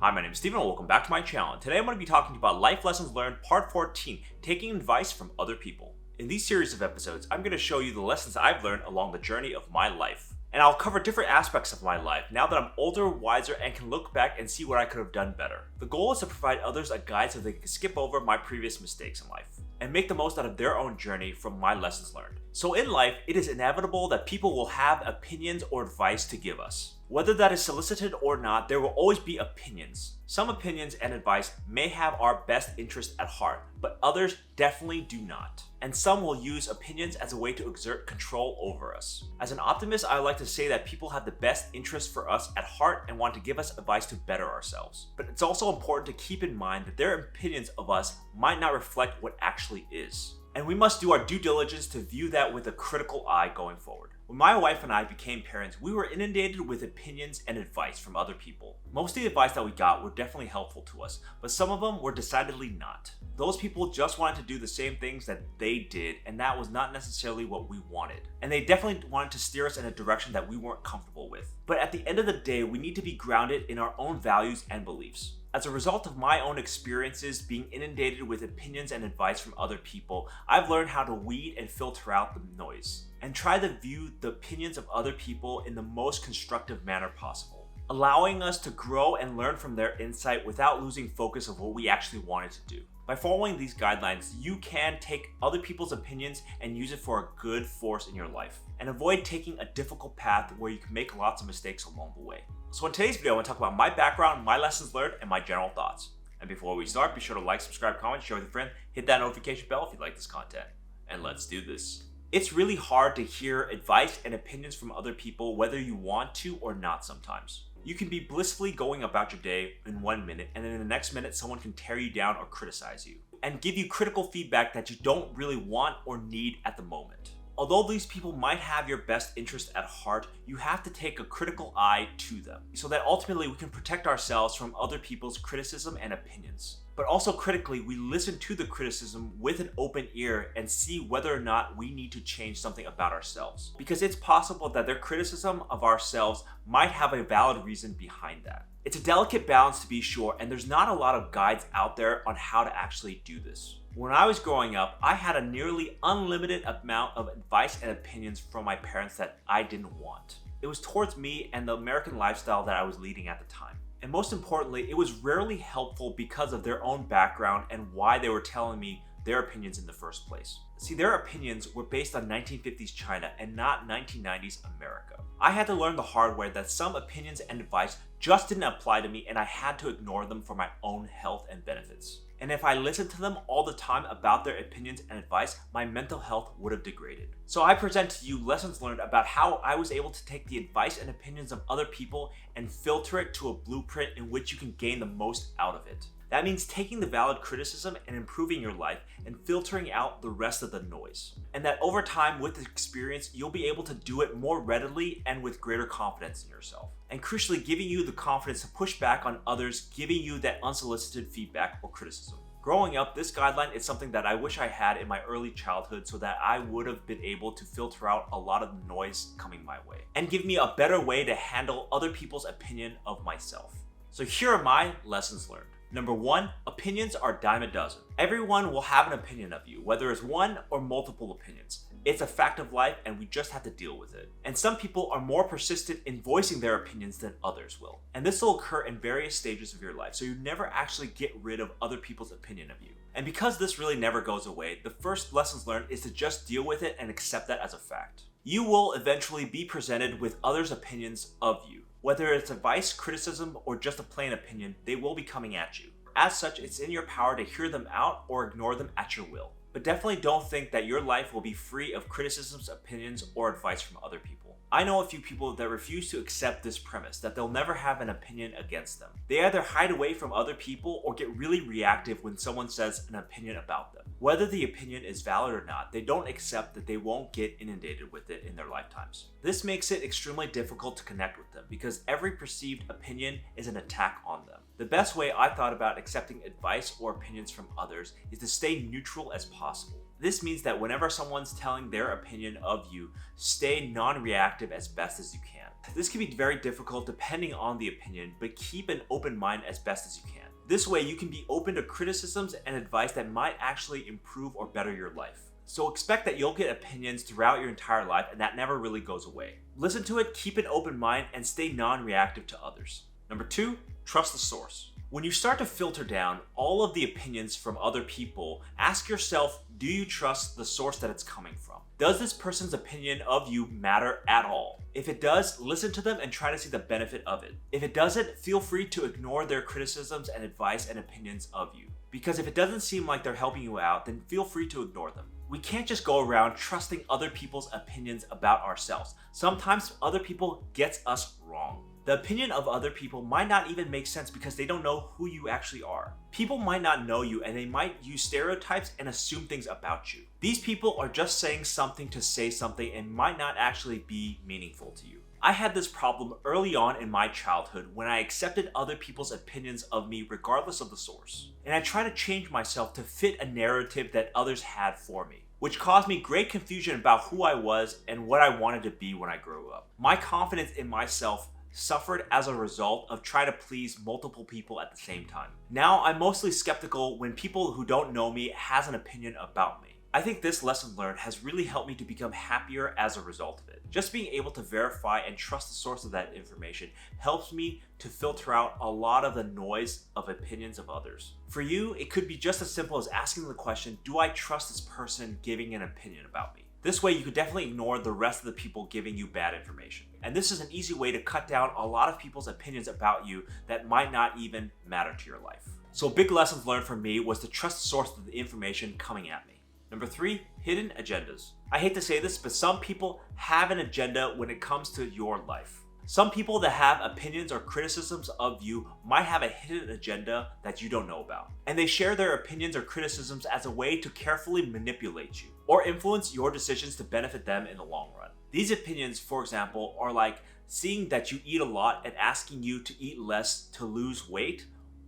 Hi, my name is Steven and welcome back to my channel. Today I'm going to be talking about Life Lessons Learned Part 14, Taking Advice from Other People. In these series of episodes, I'm going to show you the lessons I've learned along the journey of my life. And I'll cover different aspects of my life now that I'm older, wiser, and can look back and see what I could have done better. The goal is to provide others a guide so they can skip over my previous mistakes in life and make the most out of their own journey from my lessons learned. So in life, it is inevitable that people will have opinions or advice to give us. Whether that is solicited or not, there will always be opinions. Some opinions and advice may have our best interest at heart, but others definitely do not. And some will use opinions as a way to exert control over us. As an optimist, I like to say that people have the best interest for us at heart and want to give us advice to better ourselves. But it's also important to keep in mind that their opinions of us might not reflect what actually is. And we must do our due diligence to view that with a critical eye going forward. When my wife and I became parents, we were inundated with opinions and advice from other people. Most of the advice that we got were definitely helpful to us, but some of them were decidedly not. Those people just wanted to do the same things that they did, and that was not necessarily what we wanted. And they definitely wanted to steer us in a direction that we weren't comfortable with. But at the end of the day, we need to be grounded in our own values and beliefs. As a result of my own experiences being inundated with opinions and advice from other people, I've learned how to weed and filter out the noise and try to view the opinions of other people in the most constructive manner possible, allowing us to grow and learn from their insight without losing focus of what we actually wanted to do. By following these guidelines, you can take other people's opinions and use it for a good force in your life, and avoid taking a difficult path where you can make lots of mistakes along the way. So in today's video, I want to talk about my background, my lessons learned, and my general thoughts. And before we start, be sure to like, subscribe, comment, share with a friend, hit that notification bell if you like this content. And let's do this. It's really hard to hear advice and opinions from other people whether you want to or not sometimes. You can be blissfully going about your day in 1 minute, and then in the next minute someone can tear you down or criticize you and give you critical feedback that you don't really want or need at the moment. Although these people might have your best interest at heart, you have to take a critical eye to them so that ultimately we can protect ourselves from other people's criticism and opinions. But also critically, we listen to the criticism with an open ear and see whether or not we need to change something about ourselves. Because it's possible that their criticism of ourselves might have a valid reason behind that. It's a delicate balance to be sure, and there's not a lot of guides out there on how to actually do this. When I was growing up, I had a nearly unlimited amount of advice and opinions from my parents that I didn't want. It was towards me and the American lifestyle that I was leading at the time. And most importantly, it was rarely helpful because of their own background and why they were telling me their opinions in the first place. See, their opinions were based on 1950s China and not 1990s America. I had to learn the hard way that some opinions and advice just didn't apply to me, and I had to ignore them for my own health and benefits. And if I listened to them all the time about their opinions and advice, my mental health would have degraded. So I present to you lessons learned about how I was able to take the advice and opinions of other people and filter it to a blueprint in which you can gain the most out of it. That means taking the valid criticism and improving your life and filtering out the rest of the noise. And that over time, with experience, you'll be able to do it more readily and with greater confidence in yourself. And crucially, giving you the confidence to push back on others, giving you that unsolicited feedback or criticism. Growing up, this guideline is something that I wish I had in my early childhood so that I would have been able to filter out a lot of the noise coming my way and give me a better way to handle other people's opinion of myself. So here are my lessons learned. Number 1, opinions are a dime a dozen. Everyone will have an opinion of you, whether it's one or multiple opinions. It's a fact of life and we just have to deal with it. And some people are more persistent in voicing their opinions than others will. And this will occur in various stages of your life, so you never actually get rid of other people's opinion of you. And because this really never goes away, the first lessons learned is to just deal with it and accept that as a fact. You will eventually be presented with others' opinions of you. Whether it's advice, criticism, or just a plain opinion, they will be coming at you. As such, it's in your power to hear them out or ignore them at your will. But definitely don't think that your life will be free of criticisms, opinions, or advice from other people. I know a few people that refuse to accept this premise that they'll never have an opinion against them. They either hide away from other people or get really reactive when someone says an opinion about them. Whether the opinion is valid or not, they don't accept that they won't get inundated with it in their lifetimes. This makes it extremely difficult to connect with them because every perceived opinion is an attack on them. The best way I thought about accepting advice or opinions from others is to stay neutral as possible. This means that whenever someone's telling their opinion of you, stay non-reactive as best as you can. This can be very difficult depending on the opinion, but keep an open mind as best as you can. This way you can be open to criticisms and advice that might actually improve or better your life. So expect that you'll get opinions throughout your entire life, and that never really goes away. Listen to it, keep an open mind, and stay non-reactive to others. Number 2, trust the source. When you start to filter down all of the opinions from other people, ask yourself, do you trust the source that it's coming from? Does this person's opinion of you matter at all? If it does, listen to them and try to see the benefit of it. If it doesn't, feel free to ignore their criticisms and advice and opinions of you. Because if it doesn't seem like they're helping you out, then feel free to ignore them. We can't just go around trusting other people's opinions about ourselves. Sometimes other people get us wrong. The opinion of other people might not even make sense because they don't know who you actually are. People might not know you and they might use stereotypes and assume things about you. These people are just saying something to say something and might not actually be meaningful to you. I had this problem early on in my childhood when I accepted other people's opinions of me regardless of the source. And I tried to change myself to fit a narrative that others had for me, which caused me great confusion about who I was and what I wanted to be when I grew up. My confidence in myself suffered as a result of trying to please multiple people at the same time. Now I'm mostly skeptical when people who don't know me has an opinion about me. I think this lesson learned has really helped me to become happier as a result of it. Just being able to verify and trust the source of that information helps me to filter out a lot of the noise of opinions of others. For you, it could be just as simple as asking the question, do I trust this person giving an opinion about me? This way you could definitely ignore the rest of the people giving you bad information. And this is an easy way to cut down a lot of people's opinions about you that might not even matter to your life. So big lessons learned from me was to trust the source of the information coming at me. Number 3, hidden agendas. I hate to say this, but some people have an agenda when it comes to your life. Some people that have opinions or criticisms of you might have a hidden agenda that you don't know about. And they share their opinions or criticisms as a way to carefully manipulate you or influence your decisions to benefit them in the long run. These opinions, for example, are like seeing that you eat a lot and asking you to eat less to lose weight,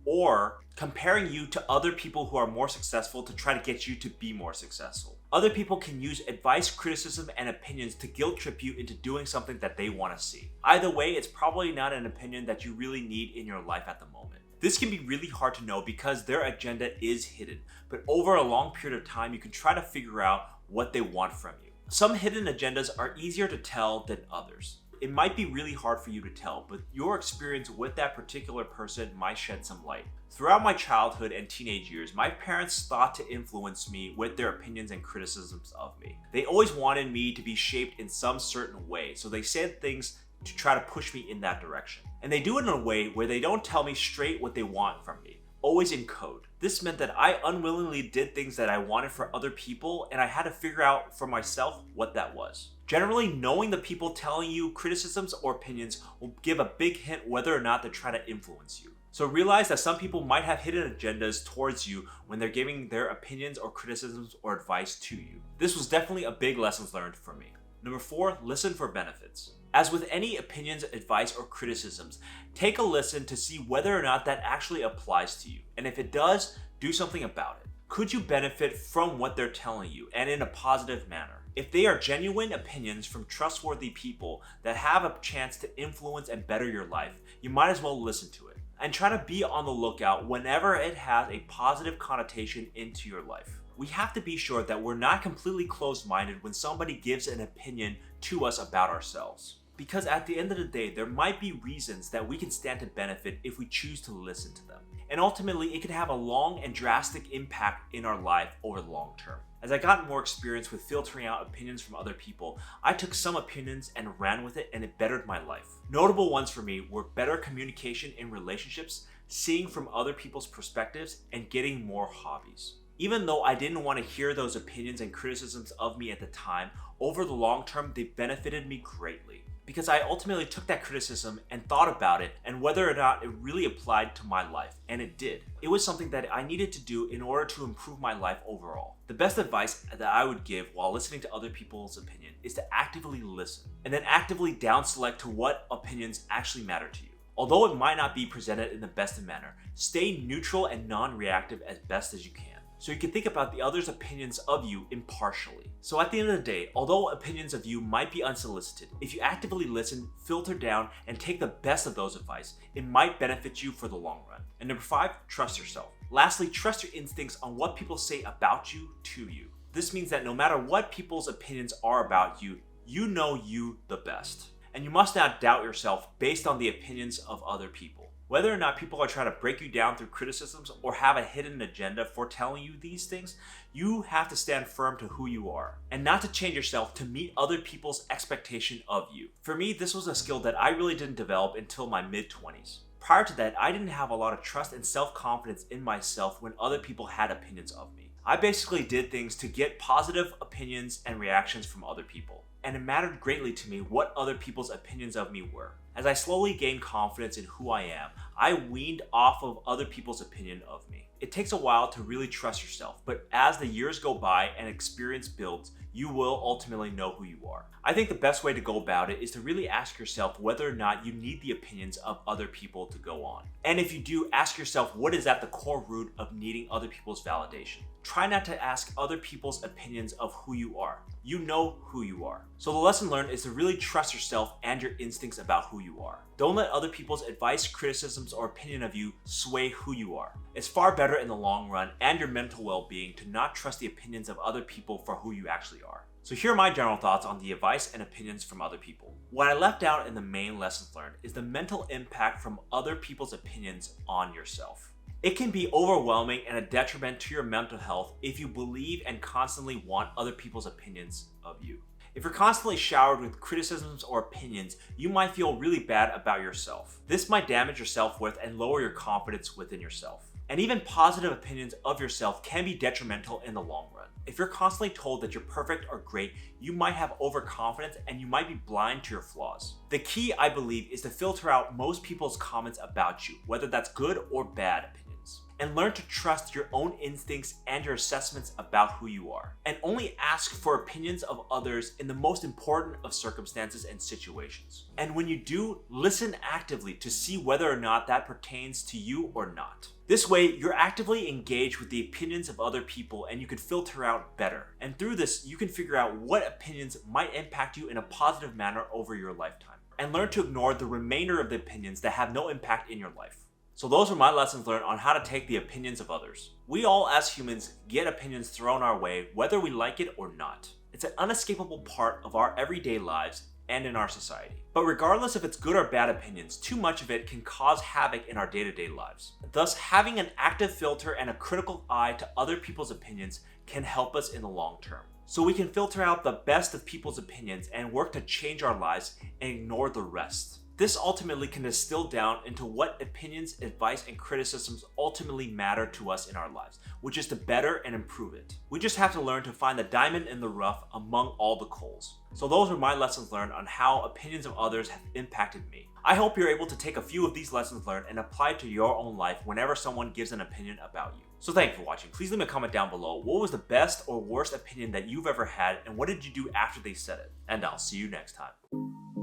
or comparing you to other people who are more successful to try to get you to be more successful. Other people can use advice, criticism, and opinions to guilt trip you into doing something that they want to see. Either way, it's probably not an opinion that you really need in your life at the moment. This can be really hard to know because their agenda is hidden, but over a long period of time, you can try to figure out what they want from you. Some hidden agendas are easier to tell than others. It might be really hard for you to tell, but your experience with that particular person might shed some light. Throughout my childhood and teenage years, my parents thought to influence me with their opinions and criticisms of me. They always wanted me to be shaped in some certain way, so they said things to try to push me in that direction. And they do it in a way where they don't tell me straight what they want from me, always in code. This meant that I unwillingly did things that I wanted for other people, and I had to figure out for myself what that was. Generally, knowing the people telling you criticisms or opinions will give a big hint whether or not they're trying to influence you. So realize that some people might have hidden agendas towards you when they're giving their opinions or criticisms or advice to you. This was definitely a big lesson learned for me. Number 4, listen for benefits. As with any opinions, advice, or criticisms, take a listen to see whether or not that actually applies to you. And if it does, do something about it. Could you benefit from what they're telling you, and in a positive manner? If they are genuine opinions from trustworthy people that have a chance to influence and better your life, you might as well listen to it. And try to be on the lookout whenever it has a positive connotation into your life. We have to be sure that we're not completely closed-minded when somebody gives an opinion to us about ourselves. Because at the end of the day, there might be reasons that we can stand to benefit if we choose to listen to them. And ultimately, it can have a long and drastic impact in our life over the long term. As I got more experience with filtering out opinions from other people, I took some opinions and ran with it, and it bettered my life. Notable ones for me were better communication in relationships, seeing from other people's perspectives, and getting more hobbies. Even though I didn't want to hear those opinions and criticisms of me at the time, over the long term, they benefited me greatly. Because I ultimately took that criticism and thought about it and whether or not it really applied to my life, and it did. It was something that I needed to do in order to improve my life overall. The best advice that I would give while listening to other people's opinion is to actively listen, and then actively down select to what opinions actually matter to you. Although it might not be presented in the best manner, stay neutral and non-reactive as best as you can. so you can think about the other's opinions of you impartially. So at the end of the day, although opinions of you might be unsolicited, if you actively listen, filter down, and take the best of those advice, it might benefit you for the long run. And number 5, trust yourself. Lastly, trust your instincts on what people say about you to you. This means that no matter what people's opinions are about you, you know you the best. And you must not doubt yourself based on the opinions of other people. Whether or not people are trying to break you down through criticisms or have a hidden agenda for telling you these things, you have to stand firm to who you are and not to change yourself to meet other people's expectation of you. For me, this was a skill that I really didn't develop until my mid-20s. Prior to that, I didn't have a lot of trust and self-confidence in myself when other people had opinions of me. I basically did things to get positive opinions and reactions from other people, and it mattered greatly to me what other people's opinions of me were. As I slowly gained confidence in who I am, I weaned off of other people's opinion of me. It takes a while to really trust yourself, but as the years go by and experience builds, you will ultimately know who you are. I think the best way to go about it is to really ask yourself whether or not you need the opinions of other people to go on. And if you do, ask yourself what is at the core root of needing other people's validation. Try not to ask other people's opinions of who you are. You know who you are. So the lesson learned is to really trust yourself and your instincts about who you are. Don't let other people's advice, criticisms, or opinion of you sway who you are. It's far better in the long run and your mental well-being to not trust the opinions of other people for who you actually are. So here are my general thoughts on the advice and opinions from other people. What I left out in the main lessons learned is the mental impact from other people's opinions on yourself. It can be overwhelming and a detriment to your mental health if you believe and constantly want other people's opinions of you. If you're constantly showered with criticisms or opinions, you might feel really bad about yourself. This might damage your self-worth and lower your confidence within yourself. And even positive opinions of yourself can be detrimental in the long run. If you're constantly told that you're perfect or great, you might have overconfidence and you might be blind to your flaws. The key, I believe, is to filter out most people's comments about you, whether that's good or bad opinions, and learn to trust your own instincts and your assessments about who you are. And only ask for opinions of others in the most important of circumstances and situations. And when you do, listen actively to see whether or not that pertains to you or not. This way, you're actively engaged with the opinions of other people and you can filter out better. And through this, you can figure out what opinions might impact you in a positive manner over your lifetime. And learn to ignore the remainder of the opinions that have no impact in your life. So those are my lessons learned on how to take the opinions of others. We all as humans get opinions thrown our way whether we like it or not. It's an unescapable part of our everyday lives and in our society. But regardless if it's good or bad opinions, too much of it can cause havoc in our day-to-day lives. Thus, having an active filter and a critical eye to other people's opinions can help us in the long term. So we can filter out the best of people's opinions and work to change our lives and ignore the rest. This ultimately can distill down into what opinions, advice, and criticisms ultimately matter to us in our lives, which is to better and improve it. We just have to learn to find the diamond in the rough among all the coals. So those are my lessons learned on how opinions of others have impacted me. I hope you're able to take a few of these lessons learned and apply it to your own life whenever someone gives an opinion about you. So thank you for watching. Please leave a comment down below. What was the best or worst opinion that you've ever had and what did you do after they said it? And I'll see you next time.